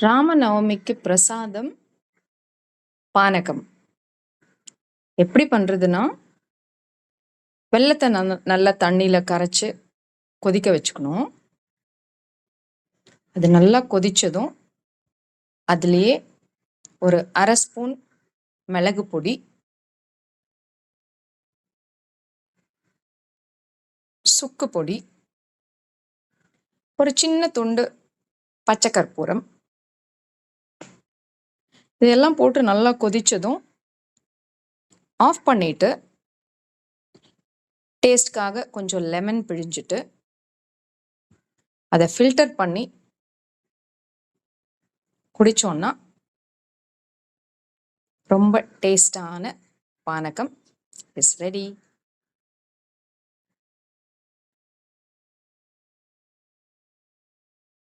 ராமநவமிக்கு பிரசாதம் பானகம் எப்படி பண்றதுன்னா, வெல்லத்தை நல்லா தண்ணியில கரைச்சு கொதிக்க வச்சுக்கணும். அது நல்லா கொதிச்சதும் அதுலேயே ஒரு 1/2 ஸ்பூன் மிளகு பொடி, சுக்கு பொடி, ஒரு சின்ன துண்டு பச்சை கற்பூரம், இதெல்லாம் போட்டு நல்லா கொதிச்சதும் ஆஃப் பண்ணிட்டு டேஸ்ட்காக கொஞ்சம் லெமன் பிழிஞ்சிட்டு அதை ஃபில்டர் பண்ணி குடிச்சோன்னா ரொம்ப டேஸ்டான பானகம் இஸ் ரெடி.